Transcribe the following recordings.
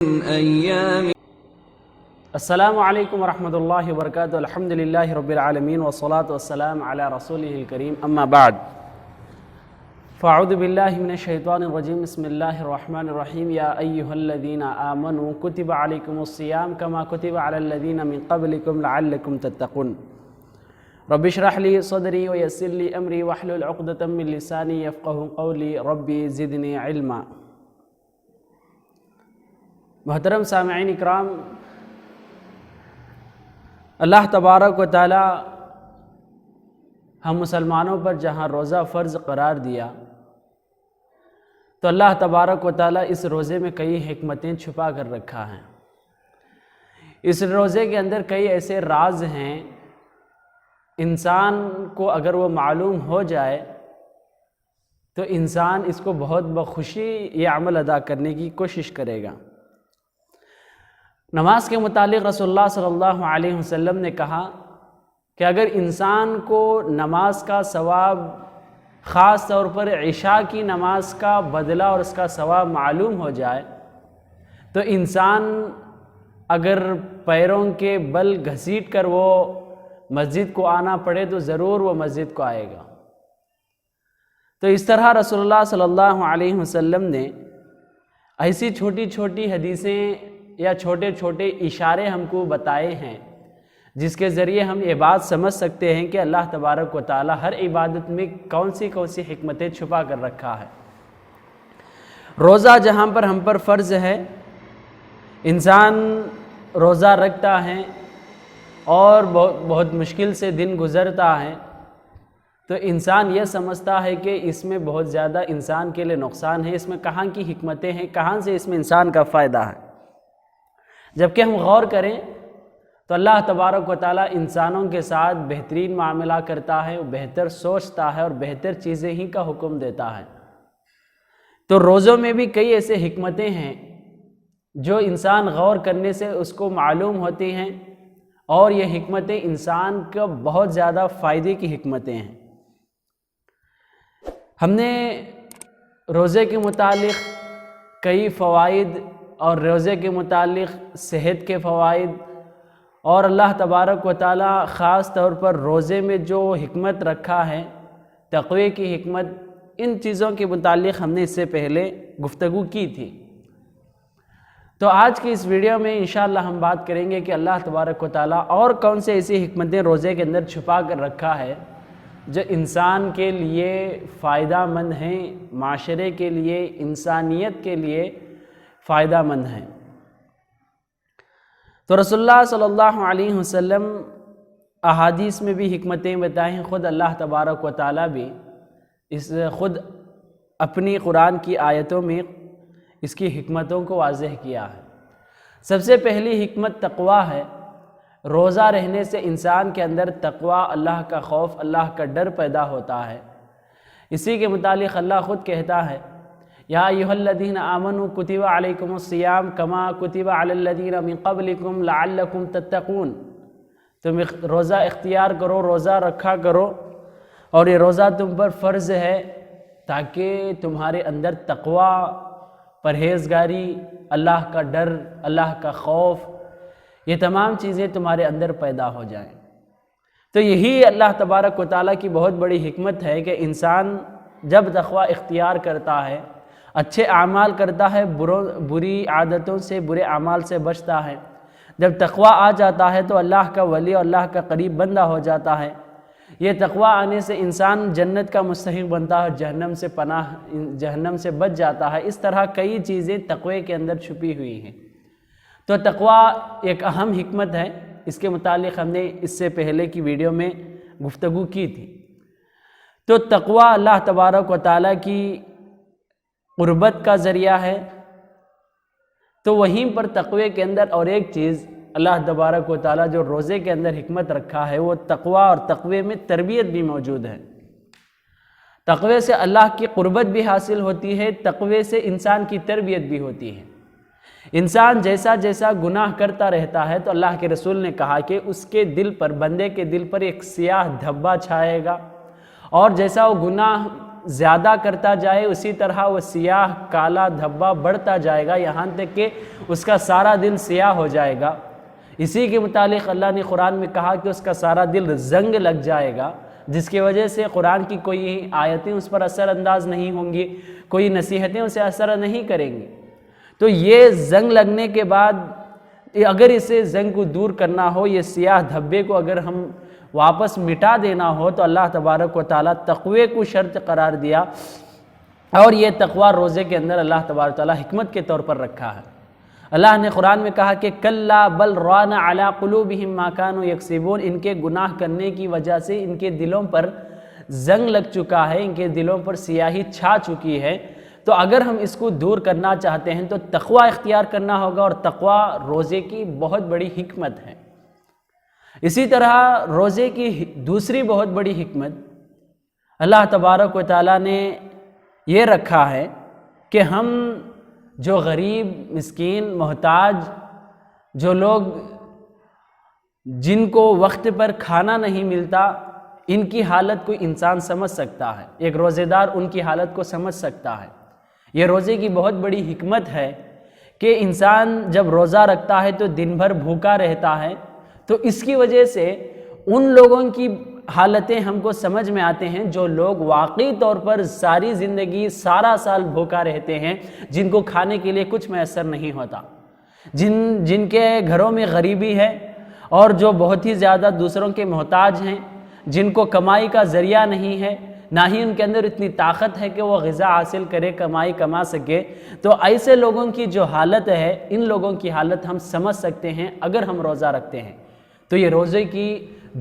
أيام السلام علیکم ورحمۃ اللہ وبرکاتہ الحمدللہ رب العالمین والصلاة والسلام علی رسولہ الکریم اما بعد فاعوذ باللہ من الشیطان الرجیم بسم اللہ الرحمن الرحیم یا ایہا الذین آمنوا کتب علیکم الصیام کما کتب علی الذین من قبلکم لعلکم تتقون رب اشرح لی صدری ویسر لی امری واحلل عقدۃ من لسانی یفقہوا قولی ربی زدنی علما۔ محترم سامعین اکرام، اللہ تبارک و تعالی ہم مسلمانوں پر جہاں روزہ فرض قرار دیا تو اللہ تبارک و تعالی اس روزے میں کئی حکمتیں چھپا کر رکھا ہے۔ اس روزے کے اندر کئی ایسے راز ہیں، انسان کو اگر وہ معلوم ہو جائے تو انسان اس کو بہت بخوشی یہ عمل ادا کرنے کی کوشش کرے گا۔ نماز کے متعلق رسول اللہ صلی اللہ علیہ وسلم نے کہا کہ اگر انسان کو نماز کا ثواب، خاص طور پر عشاء کی نماز کا بدلہ اور اس کا ثواب معلوم ہو جائے تو انسان اگر پیروں کے بل گھسیٹ کر وہ مسجد کو آنا پڑے تو ضرور وہ مسجد کو آئے گا۔ تو اس طرح رسول اللہ صلی اللہ علیہ وسلم نے ایسی چھوٹی چھوٹی حدیثیں یا چھوٹے چھوٹے اشارے ہم کو بتائے ہیں جس کے ذریعے ہم یہ بات سمجھ سکتے ہیں کہ اللہ تبارک و تعالی ہر عبادت میں کون سی حکمتیں چھپا کر رکھا ہے۔ روزہ جہاں پر ہم پر فرض ہے، انسان روزہ رکھتا ہے اور بہت مشکل سے دن گزرتا ہے تو انسان یہ سمجھتا ہے کہ اس میں بہت زیادہ انسان کے لیے نقصان ہے، اس میں کہاں کی حکمتیں ہیں، کہاں سے اس میں انسان کا فائدہ ہے۔ جبکہ ہم غور کریں تو اللہ تبارک و تعالی انسانوں کے ساتھ بہترین معاملہ کرتا ہے، بہتر سوچتا ہے اور بہتر چیزیں ہی کا حکم دیتا ہے۔ تو روزوں میں بھی کئی ایسے حکمتیں ہیں جو انسان غور کرنے سے اس کو معلوم ہوتی ہیں اور یہ حکمتیں انسان کو بہت زیادہ فائدے کی حکمتیں ہیں۔ ہم نے روزے کے متعلق کئی فوائد اور روزے کے متعلق صحت کے فوائد اور اللہ تبارک و تعالی خاص طور پر روزے میں جو حکمت رکھا ہے، تقوی کی حکمت، ان چیزوں کے متعلق ہم نے اس سے پہلے گفتگو کی تھی۔ تو آج کی اس ویڈیو میں انشاءاللہ ہم بات کریں گے کہ اللہ تبارک و تعالی اور کون سے ایسی حکمتیں روزے کے اندر چھپا کر رکھا ہے جو انسان کے لیے فائدہ مند ہیں، معاشرے کے لیے، انسانیت کے لیے فائدہ مند ہیں۔ تو رسول اللہ صلی اللہ علیہ وسلم احادیث میں بھی حکمتیں بتائیں، خود اللہ تبارک و تعالی بھی خود اپنی قرآن کی آیتوں میں اس کی حکمتوں کو واضح کیا ہے۔ سب سے پہلی حکمت تقوی ہے۔ روزہ رہنے سے انسان کے اندر تقوی، اللہ کا خوف، اللہ کا ڈر پیدا ہوتا ہے۔ اسی کے متعلق اللہ خود کہتا ہے یا ایھا الذین آمنوا کتب علیکم الصیام کما کتب علی الذین من قبلکم لعلکم تتقون۔ تم روزہ اختیار کرو، روزہ رکھا کرو، اور یہ روزہ تم پر فرض ہے تاکہ تمہارے اندر تقوی، پرہیزگاری، اللہ کا ڈر، اللہ کا خوف، یہ تمام چیزیں تمہارے اندر پیدا ہو جائیں۔ تو یہی اللہ تبارک و تعالیٰ کی بہت بڑی حکمت ہے کہ انسان جب تقوی اختیار کرتا ہے، اچھے اعمال کرتا ہے، بری عادتوں سے، برے اعمال سے بچتا ہے، جب تقوی آ جاتا ہے تو اللہ کا ولی اور اللہ کا قریب بندہ ہو جاتا ہے۔ یہ تقوی آنے سے انسان جنت کا مستحق بنتا ہے، جہنم سے بچ جاتا ہے۔ اس طرح کئی چیزیں تقوی کے اندر چھپی ہوئی ہیں۔ تو تقوی ایک اہم حکمت ہے، اس کے متعلق ہم نے اس سے پہلے کی ویڈیو میں گفتگو کی تھی۔ تو تقوی اللہ تبارک و تعالیٰ کی قربت کا ذریعہ ہے۔ تو وہیں پر تقوی کے اندر اور ایک چیز اللہ تبارک و تعالیٰ جو روزے کے اندر حکمت رکھا ہے وہ تقوی، اور تقوی میں تربیت بھی موجود ہے۔ تقوی سے اللہ کی قربت بھی حاصل ہوتی ہے، تقوی سے انسان کی تربیت بھی ہوتی ہے۔ انسان جیسا جیسا گناہ کرتا رہتا ہے تو اللہ کے رسول نے کہا کہ اس کے دل پر، بندے کے دل پر ایک سیاہ دھبا چھائے گا، اور جیسا وہ گناہ زیادہ کرتا جائے اسی طرح وہ سیاہ کالا دھبا بڑھتا جائے گا، یہاں تک کہ اس کا سارا دل سیاہ ہو جائے گا۔ اسی کے متعلق اللہ نے قرآن میں کہا کہ اس کا سارا دل زنگ لگ جائے گا، جس کی وجہ سے قرآن کی کوئی آیتیں اس پر اثر انداز نہیں ہوں گی، کوئی نصیحتیں اسے اثر نہیں کریں گی۔ تو یہ زنگ لگنے کے بعد اگر اسے زنگ کو دور کرنا ہو، یہ سیاہ دھبے کو اگر ہم واپس مٹا دینا ہو، تو اللہ تبارک و تعالیٰ تقوی کو شرط قرار دیا، اور یہ تقوی روزے کے اندر اللہ تبارک و تعالیٰ حکمت کے طور پر رکھا ہے۔ اللہ نے قرآن میں کہا کہ کلا بل ران علی قلوبہم ما کانوا یکسبون، ان کے گناہ کرنے کی وجہ سے ان کے دلوں پر زنگ لگ چکا ہے، ان کے دلوں پر سیاہی چھا چکی ہے۔ تو اگر ہم اس کو دور کرنا چاہتے ہیں تو تقوی اختیار کرنا ہوگا، اور تقوی روزے کی بہت بڑی حکمت ہے۔ اسی طرح روزے کی دوسری بہت بڑی حکمت اللہ تبارک و تعالیٰ نے یہ رکھا ہے کہ ہم جو غریب، مسکین، محتاج، جو لوگ جن کو وقت پر کھانا نہیں ملتا، ان کی حالت کو انسان سمجھ سکتا ہے، ایک روزے دار ان کی حالت کو سمجھ سکتا ہے۔ یہ روزے کی بہت بڑی حکمت ہے کہ انسان جب روزہ رکھتا ہے تو دن بھر بھوکا رہتا ہے، تو اس کی وجہ سے ان لوگوں کی حالتیں ہم کو سمجھ میں آتے ہیں جو لوگ واقعی طور پر ساری زندگی سارا سال بھوکا رہتے ہیں، جن کو کھانے کے لیے کچھ میسر نہیں ہوتا، جن کے گھروں میں غریبی ہے، اور جو بہت ہی زیادہ دوسروں کے محتاج ہیں، جن کو کمائی کا ذریعہ نہیں ہے، نہ ہی ان کے اندر اتنی طاقت ہے کہ وہ غذا حاصل کرے، کمائی کما سکے۔ تو ایسے لوگوں کی جو حالت ہے، ان لوگوں کی حالت ہم سمجھ سکتے ہیں اگر ہم روزہ رکھتے ہیں۔ تو یہ روزے کی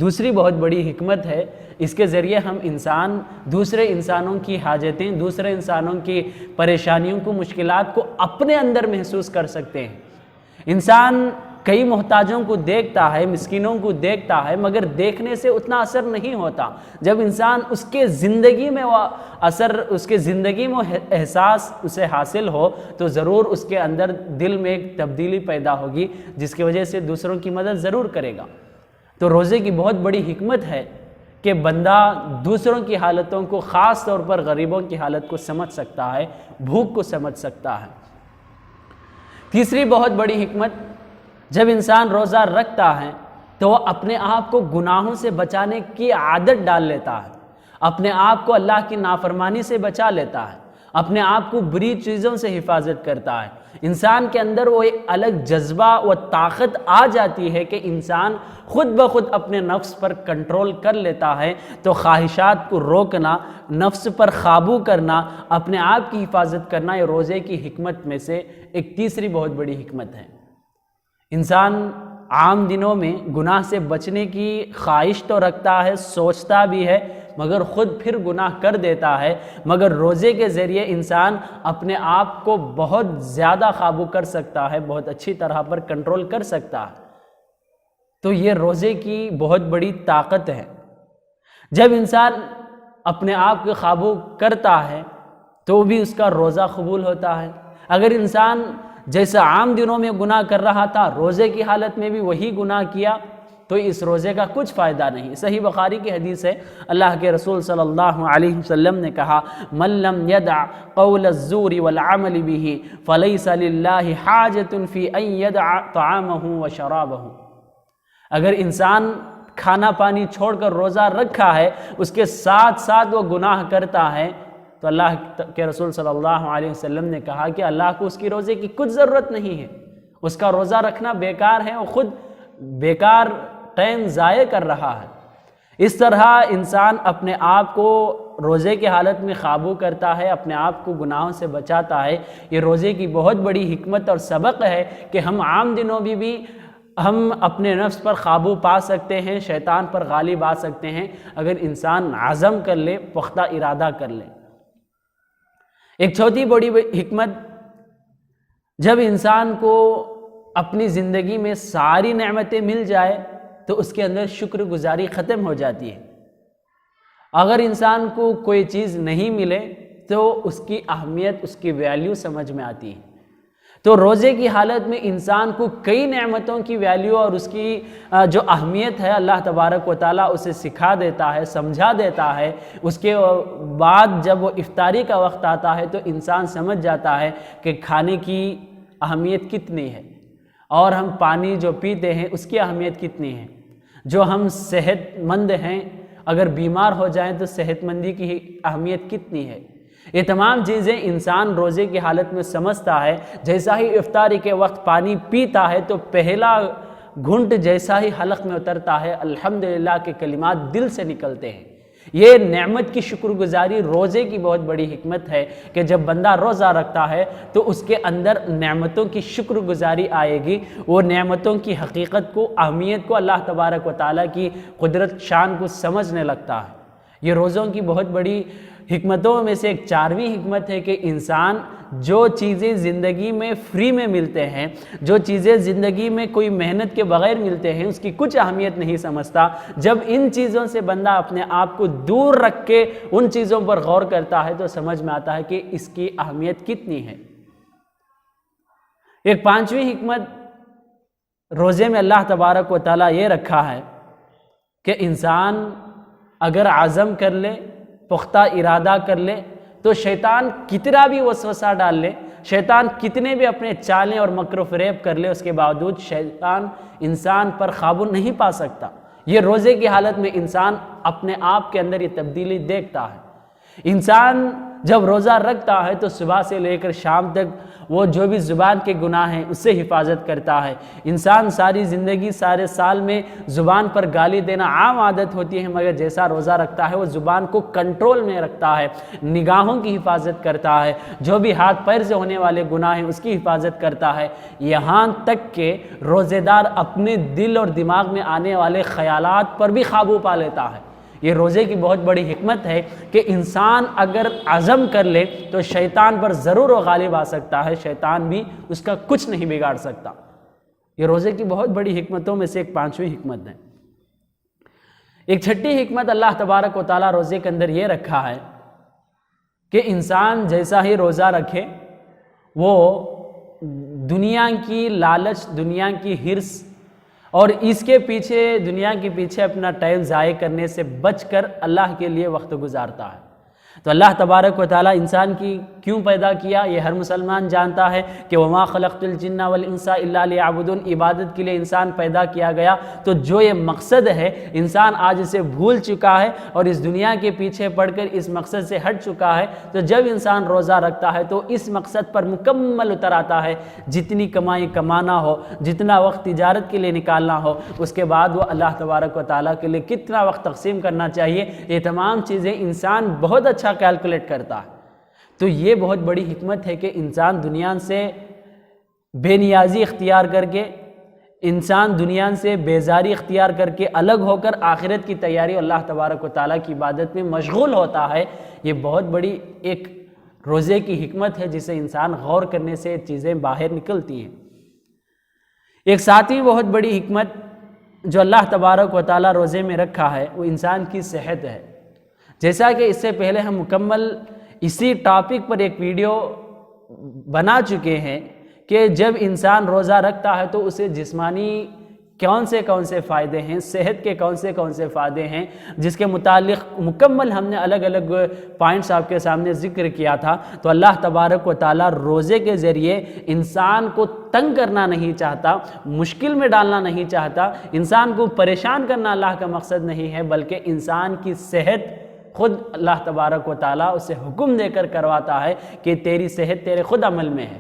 دوسری بہت بڑی حکمت ہے، اس کے ذریعے ہم دوسرے انسانوں کی حاجتیں، دوسرے انسانوں کی پریشانیوں کو، مشکلات کو اپنے اندر محسوس کر سکتے ہیں۔ انسان کئی محتاجوں کو دیکھتا ہے، مسکینوں کو دیکھتا ہے، مگر دیکھنے سے اتنا اثر نہیں ہوتا۔ جب انسان اس کے زندگی میں وہ اثر، اس کے زندگی میں احساس اسے حاصل ہو، تو ضرور اس کے اندر دل میں ایک تبدیلی پیدا ہوگی، جس کی وجہ سے دوسروں کی مدد ضرور کرے گا۔ تو روزے کی بہت بڑی حکمت ہے کہ بندہ دوسروں کی حالتوں کو، خاص طور پر غریبوں کی حالت کو سمجھ سکتا ہے، بھوک کو سمجھ سکتا ہے۔ تیسری بہت بڑی حکمت، جب انسان روزہ رکھتا ہے تو وہ اپنے آپ کو گناہوں سے بچانے کی عادت ڈال لیتا ہے، اپنے آپ کو اللہ کی نافرمانی سے بچا لیتا ہے، اپنے آپ کو بری چیزوں سے حفاظت کرتا ہے۔ انسان کے اندر وہ ایک الگ جذبہ و طاقت آ جاتی ہے کہ انسان خود بخود اپنے نفس پر کنٹرول کر لیتا ہے۔ تو خواہشات کو روکنا، نفس پر قابو کرنا، اپنے آپ کی حفاظت کرنا، یہ روزے کی حکمت میں سے ایک تیسری بہت بڑی حکمت ہے۔ انسان عام دنوں میں گناہ سے بچنے کی خواہش تو رکھتا ہے، سوچتا بھی ہے، مگر خود پھر گناہ کر دیتا ہے۔ مگر روزے کے ذریعے انسان اپنے آپ کو بہت زیادہ قابو کر سکتا ہے، بہت اچھی طرح پر کنٹرول کر سکتا ہے۔ تو یہ روزے کی بہت بڑی طاقت ہے۔ جب انسان اپنے آپ کو قابو کرتا ہے تو بھی اس کا روزہ قبول ہوتا ہے۔ اگر انسان جیسا عام دنوں میں گناہ کر رہا تھا، روزے کی حالت میں بھی وہی گناہ کیا، تو اس روزے کا کچھ فائدہ نہیں۔ صحیح بخاری کی حدیث ہے، اللہ کے رسول صلی اللہ علیہ وسلم نے کہا، من لم يدع قول الزور والعمل به فليس لله حاجة في ان يدع طعامه وشرابه۔ اگر انسان کھانا پانی چھوڑ کر روزہ رکھا ہے، اس کے ساتھ ساتھ وہ گناہ کرتا ہے، تو اللہ کے رسول صلی اللہ علیہ وسلم نے کہا کہ اللہ کو اس کی روزے کی کچھ ضرورت نہیں ہے، اس کا روزہ رکھنا بیکار ہے، وہ خود بیکار ٹائم ضائع کر رہا ہے۔ اس طرح انسان اپنے آپ کو روزے کی حالت میں قابو کرتا ہے، اپنے آپ کو گناہوں سے بچاتا ہے۔ یہ روزے کی بہت بڑی حکمت اور سبق ہے کہ ہم عام دنوں میں بھی ہم اپنے نفس پر قابو پا سکتے ہیں، شیطان پر غالب آ سکتے ہیں، اگر انسان عزم کر لے، پختہ ارادہ کر لے۔ ایک چوتھی بڑی حکمت، جب انسان کو اپنی زندگی میں ساری نعمتیں مل جائے تو اس کے اندر شکر گزاری ختم ہو جاتی ہے۔ اگر انسان کو کوئی چیز نہیں ملے تو اس کی اہمیت، اس کی ویلیو سمجھ میں آتی ہے۔ تو روزے کی حالت میں انسان کو کئی نعمتوں کی ویلیو اور اس کی جو اہمیت ہے اللہ تبارک و تعالیٰ اسے سکھا دیتا ہے، سمجھا دیتا ہے۔ اس کے بعد جب وہ افطاری کا وقت آتا ہے تو انسان سمجھ جاتا ہے کہ کھانے کی اہمیت کتنی ہے، اور ہم پانی جو پیتے ہیں اس کی اہمیت کتنی ہے، جو ہم صحت مند ہیں اگر بیمار ہو جائیں تو صحت مندی کی اہمیت کتنی ہے۔ یہ تمام چیزیں انسان روزے کی حالت میں سمجھتا ہے۔ جیسا ہی افطاری کے وقت پانی پیتا ہے تو پہلا گھنٹ جیسا ہی حلق میں اترتا ہے الحمدللہ کے کلمات دل سے نکلتے ہیں۔ یہ نعمت کی شکر گزاری روزے کی بہت بڑی حکمت ہے کہ جب بندہ روزہ رکھتا ہے تو اس کے اندر نعمتوں کی شکر گزاری آئے گی، وہ نعمتوں کی حقیقت کو، اہمیت کو، اللہ تبارک و تعالیٰ کی قدرت شان کو سمجھنے لگتا ہے۔ یہ روزوں کی بہت بڑی حکمتوں میں سے ایک 4ویں حکمت ہے کہ انسان جو چیزیں زندگی میں فری میں ملتے ہیں، جو چیزیں زندگی میں کوئی محنت کے بغیر ملتے ہیں، اس کی کچھ اہمیت نہیں سمجھتا۔ جب ان چیزوں سے بندہ اپنے آپ کو دور رکھ کے ان چیزوں پر غور کرتا ہے تو سمجھ میں آتا ہے کہ اس کی اہمیت کتنی ہے۔ ایک 5ویں حکمت روزے میں اللہ تبارک و تعالیٰ یہ رکھا ہے کہ انسان اگر عزم کر لے، پختہ ارادہ کر لے، تو شیطان کتنا بھی وسوسہ ڈال لے، شیطان کتنے بھی اپنے چالیں اور مکر و فریب کر لے، اس کے باوجود شیطان انسان پر قابو نہیں پا سکتا۔ یہ روزے کی حالت میں انسان اپنے آپ کے اندر یہ تبدیلی دیکھتا ہے۔ انسان جب روزہ رکھتا ہے تو صبح سے لے کر شام تک وہ جو بھی زبان کے گناہ ہیں اس سے حفاظت کرتا ہے۔ انسان ساری زندگی، سارے سال میں زبان پر گالی دینا عام عادت ہوتی ہے، مگر جیسا روزہ رکھتا ہے وہ زبان کو کنٹرول میں رکھتا ہے، نگاہوں کی حفاظت کرتا ہے، جو بھی ہاتھ پیر سے ہونے والے گناہ ہیں اس کی حفاظت کرتا ہے، یہاں تک کہ روزے دار اپنے دل اور دماغ میں آنے والے خیالات پر بھی قابو پا لیتا ہے۔ یہ روزے کی بہت بڑی حکمت ہے کہ انسان اگر عزم کر لے تو شیطان پر ضرور و غالب آ سکتا ہے، شیطان بھی اس کا کچھ نہیں بگاڑ سکتا۔ یہ روزے کی بہت بڑی حکمتوں میں سے ایک 5ویں حکمت ہے۔ ایک 6ٹھی حکمت اللہ تبارک و تعالیٰ روزے کے اندر یہ رکھا ہے کہ انسان جیسا ہی روزہ رکھے وہ دنیا کی لالچ، دنیا کی حرص اور اس کے پیچھے، دنیا کے پیچھے اپنا ٹائم ضائع کرنے سے بچ کر اللہ کے لیے وقت گزارتا ہے۔ تو اللہ تبارک و تعالیٰ انسان کی کیوں پیدا کیا یہ ہر مسلمان جانتا ہے کہ وما خلقت الجن والانس الا لیعبدون، عبادت کے لیے انسان پیدا کیا گیا۔ تو جو یہ مقصد ہے انسان آج اسے بھول چکا ہے اور اس دنیا کے پیچھے پڑ کر اس مقصد سے ہٹ چکا ہے۔ تو جب انسان روزہ رکھتا ہے تو اس مقصد پر مکمل اتر آتا ہے، جتنی کمائی کمانا ہو، جتنا وقت تجارت کے لیے نکالنا ہو، اس کے بعد وہ اللہ تبارک و تعالیٰ کے لیے کتنا وقت تقسیم کرنا چاہیے، یہ تمام چیزیں انسان بہت اچھا کیلکولیٹ کرتا ہے۔ تو یہ بہت بڑی حکمت ہے کہ انسان دنیا سے بے نیازی اختیار کر کے، انسان دنیا سے بیزاری اختیار کر کے الگ ہو کر آخرت کی تیاری اللہ تبارک و تعالیٰ کی عبادت میں مشغول ہوتا ہے۔ یہ بہت بڑی ایک روزے کی حکمت ہے جسے انسان غور کرنے سے چیزیں باہر نکلتی ہیں۔ ایک 7ویں بہت بڑی حکمت جو اللہ تبارک و تعالیٰ روزے میں رکھا ہے وہ انسان کی صحت ہے۔ جیسا کہ اس سے پہلے ہم مکمل اسی ٹاپک پر ایک ویڈیو بنا چکے ہیں کہ جب انسان روزہ رکھتا ہے تو اسے جسمانی کون سے فائدے ہیں، صحت کے کون سے فائدے ہیں، جس کے متعلق مکمل ہم نے الگ الگ پوائنٹس آپ کے سامنے ذکر کیا تھا۔ تو اللہ تبارک و تعالیٰ روزے کے ذریعے انسان کو تنگ کرنا نہیں چاہتا، مشکل میں ڈالنا نہیں چاہتا، انسان کو پریشان کرنا اللہ کا مقصد نہیں ہے، بلکہ انسان کی صحت خود اللہ تبارک و تعالیٰ اسے حکم دے کر کرواتا ہے کہ تیری صحت تیرے خود عمل میں ہے۔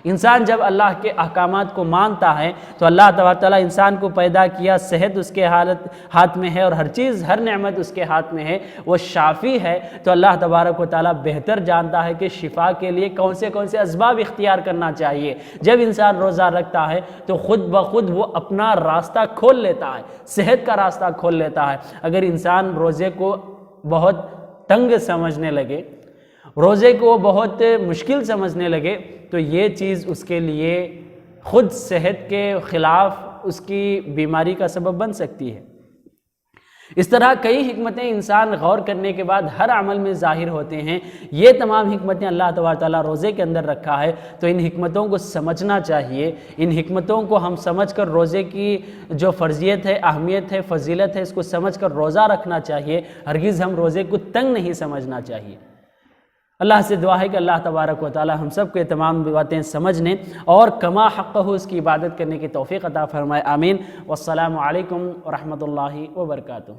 انسان جب اللہ کے احکامات کو مانتا ہے تو اللہ تبارک و تعالیٰ انسان کو پیدا کیا، صحت اس کے ہاتھ میں ہے اور ہر چیز، ہر نعمت اس کے ہاتھ میں ہے، وہ شافی ہے۔ تو اللہ تبارک و تعالیٰ بہتر جانتا ہے کہ شفا کے لیے کون سے اسباب اختیار کرنا چاہیے۔ جب انسان روزہ رکھتا ہے تو خود بخود وہ اپنا راستہ کھول لیتا ہے، صحت کا راستہ کھول لیتا ہے۔ اگر انسان روزے کو بہت تنگ سمجھنے لگے، روزے کو بہت مشکل سمجھنے لگے تو یہ چیز اس کے لیے خود صحت کے خلاف اس کی بیماری کا سبب بن سکتی ہے۔ اس طرح کئی حکمتیں انسان غور کرنے کے بعد ہر عمل میں ظاہر ہوتے ہیں۔ یہ تمام حکمتیں اللہ تبارک تعالیٰ روزے کے اندر رکھا ہے، تو ان حکمتوں کو سمجھنا چاہیے۔ ان حکمتوں کو ہم سمجھ کر روزے کی جو فرضیت ہے، اہمیت ہے، فضیلت ہے، اس کو سمجھ کر روزہ رکھنا چاہیے۔ ہرگز ہم روزے کو تنگ نہیں سمجھنا چاہیے۔ اللہ سے دعا ہے کہ اللہ تبارک و تعالی ہم سب کو یہ تمام باتیں سمجھنے اور کما حقہ اس کی عبادت کرنے کی توفیق عطا فرمائے، آمین۔ والسلام علیکم ورحمۃ اللہ وبرکاتہ۔